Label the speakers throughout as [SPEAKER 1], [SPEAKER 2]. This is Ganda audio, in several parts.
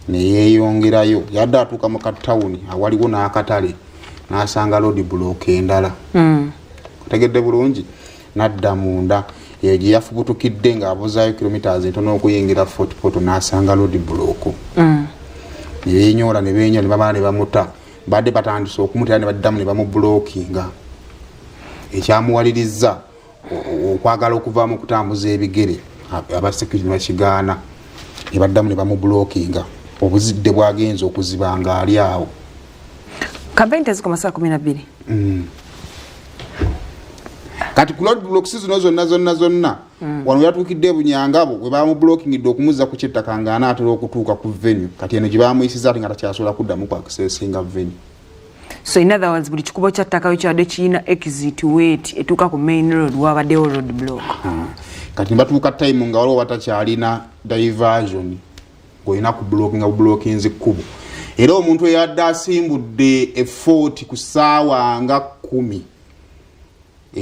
[SPEAKER 1] ne yeeyongerayo yadde atuuka mu katawuni awaliwo n'akatale n'asanga road block endala tegedde bulungi n'adda munda eyo gye yafubutukidde ng'abuzaayo kilometers entono okuyingira Fort Portal n'asanga road block ne beenyola ne bamala ne bamuta badde batandise okumutera ne baddamu ne bamublockinga ekyamuwalirizza okwagala okuvamu okutambuza ebigere aba security bakigaana ne baddamu ne bamublockinga obuzidde bwagenza okuziba nga ali awo
[SPEAKER 2] campaign tezikoma saa 12
[SPEAKER 1] kati ku road blocks zonna wano yatuukidde Bunyangabo bwe bamublocking okumuzza ku kyettaka nga anaatera okutuuka ku venue kati eno gye bamuyisiza ati nga takyasobola kuddamu ku accessinga venue.
[SPEAKER 2] So in other words buli kikubo kya ttaka kyadde kirina exit weight etuuka ku main road wabaddewo road block.
[SPEAKER 1] Kati batuuka time nga waliwo batakyalina diversion ng'olina ku blockings kkubo era omuntu eyadde asimbudde effort ku ssaawa nga 10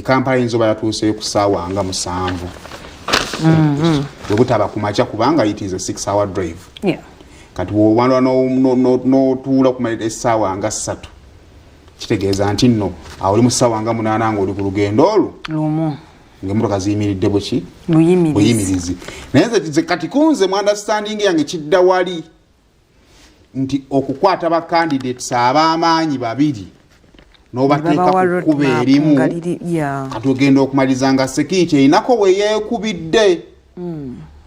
[SPEAKER 1] Kampala inzoba yatuuseyo ku ssaawa nga 7 bwe butaba ku makya kubanga it is a 6-hour drive. Kati bw'obantu n'otuula kumalira essaawa nga 3 kitegeeza nti nno oli mu ssaawa nga 8 ng'oli ku lugendo olwo ng'emmotoka ziyimiridde buki buyimirizi naye nze kati kunze mu understanding yange kidda wali nti okukwata ba candidates ab'amaanyi babiri n'obateeka ku kkubo erimu kati ogenda okumaliza nga security einako we yeekubidde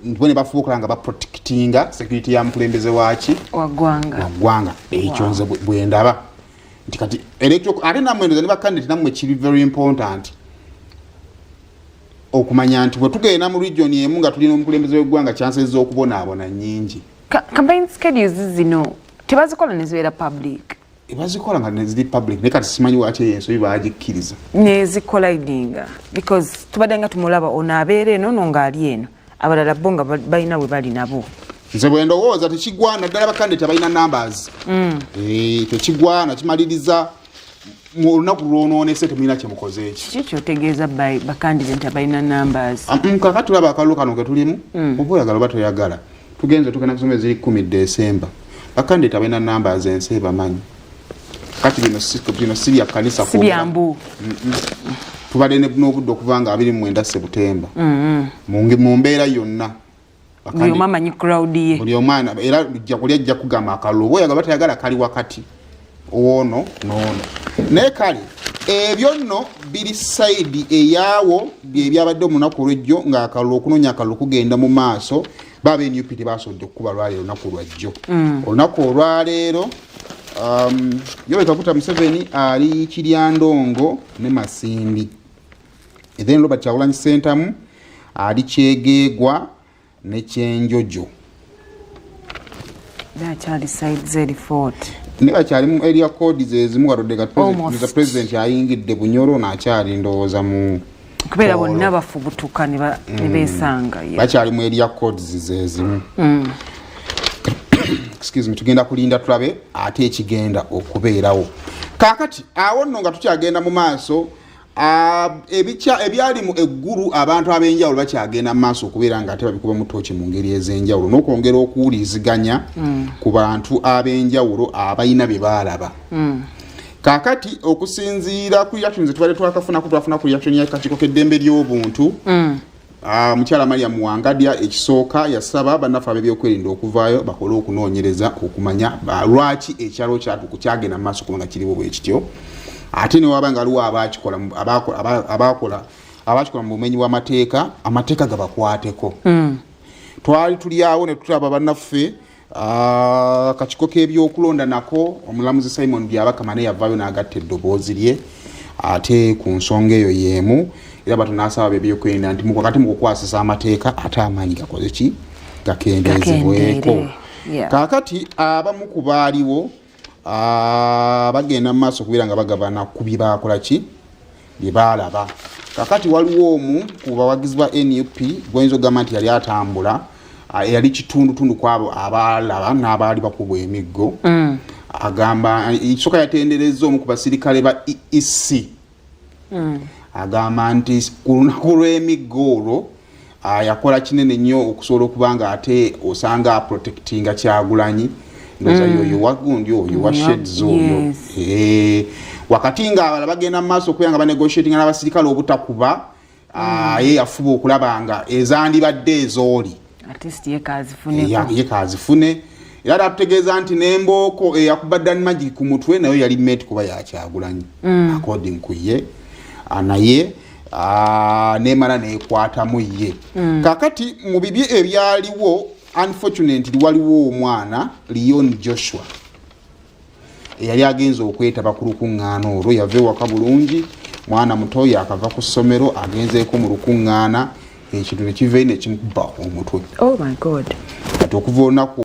[SPEAKER 1] nti ne bafubuukala nga baprotectinga security ya mukulembeze waki waggwanga ekyo nze bwe ndaba nti kati ate nammwe ne bakandidate nammwe kiri very important okumanya nti bwe tugenda mu region emu nga tulina omukulembeze w'eggwanga chances z'okubonaabona nnyingi.
[SPEAKER 2] Campaign schedules zino tebazikola ne zibeera public.
[SPEAKER 1] Bazikola nga ne ziri public naye kati simanyi lwaki ensobi baagikkiriza
[SPEAKER 2] ne zikolayidinga because tubadde nga tumulaba ono abeera eno ng'ali eno abalala bo nga balina bwe bali nabo.
[SPEAKER 1] Nze bwe ndowooza tekigwana ddala bakandidate balina numbers tekigwana kimaliriza mu lunaku lwonoonese temulina kyemukoze eki
[SPEAKER 2] kiki kyotegeeza bakandidate balina numbers
[SPEAKER 1] kakati tulaba akalulu kano ke tulimu oba oyagala oba toyagala tugenze tugenda kusoma eziri 10 December bakandidate balina numbers ensi ebamanyi kati bino si bya kanisa
[SPEAKER 2] si byambu
[SPEAKER 1] tubadde n'obudde okuva nga 29 September mu mbeera yonna
[SPEAKER 2] buli omu amanyi crowd ye
[SPEAKER 1] buli omwana era ajja kugamba akalulu oba oyagala batayagala kali wakati ono n'ono naye kale ebyo nno biri side eyaawo by'ebyabadde omunaku olw'ejjo ng'akalulu okunoonya akalulu kugenda mu maaso baba NUP tebasobodde okukuba lwaleero olunaku lwajjo olunaku olwaleero Yoweri Kaguta Museveni ali Kiryandongo ne Masindi then Robert Kyagulanyi Ssentamu ali Kyegeegwa ne Kyenjojo
[SPEAKER 2] bakyali side Z40
[SPEAKER 1] ne bakyali mu area codes ezimu wadde kati president ayingidde Bunyoro n'akyali ndowooza mu
[SPEAKER 2] kubeera bonna bafubutuka ne beesanga
[SPEAKER 1] bakyali mu area codes ezimu excuse me tugenda kulinda tulabe ate ekigenda okubeerawo kakati awo nno nga tukyagenda mu maaso ebyali mu eggulu abantu ab'enjawulo bakyagenda mu maaso okubeera nga ate babikuba mu tooki mu ngeri ez'enjawulo n'okwongera okuwuliziganya ku bantu ab'enjawulo abalina bye baalaba kakati okusinziira ku reaction ze tubadde twafuna ku reaction ya kakiiko k'eddembe ly'obuntu mukyala Mariam Wangadya ekisooka yasaba bannaffe ab'ebyokwerinda okuvaayo bakole okunoonyereza okumanya lwaki ekyalo kyatuku kyagenda mu maaso kubanga kiriwo bwe kityo ate ne waba nga aliwo abakikola mu bumenyi bw'amateeka amateeka gabakwateko twali tuli awo ne tutaba bannaffe akakiiko k'ebyokulonda nako omulamuzi Simon Byabakama ne yavaayo n'agatta eddoboozi lye ate ku nsonga eyo y'emu era batunasaba bebyokwerinda nti wakati mu kukwasisa amateeka ate amaanyi gakoze ki gakendezebweko kakati abamu ku baaliwo bagenda mu maaso okubeera nga bagabana ku bye baakola ki bye baalaba kakati waliwo omu ku bawagizi ba NUP gwoyinza okugamba nti yali atambula yali kitundutundu kwabo abaalaba n'abaali bakubwa emiggo agamba ekisooka yatendereza omu ku basirikale ba EEC agamba nti ku lunaku lw'emiggo olwo yakola kinene nnyo okusobola okuba nga ate osanga protectinga Kyagulanyi ndoza yoyo wagundi oyo wa sheds oyo wakati nga abala bagenda mu maaso okuyanga ba negotiating n'abasirikale obutakuba ye yafuba okulaba nga ezandibadde ezooli ye kazifune era atutegeeza nti n'embooko eyakuba Dan Magic ku mutwe nayo yali mate kuba ya Kyagulanyi according ku ye naye nemala nekwatamu ye kakati mu bibye ebyaliwo unfortunately waliwo omwana Leon Joshua eyali agenza okwetaba ku lukuŋŋaana olwo yava ewaka bulungi mwana muto yakava ku ssomero agenzeeko mu lukuŋŋaana ekintu ne kivayo ne kimukuba omutwe
[SPEAKER 2] oh my god
[SPEAKER 1] kati okuva olunaku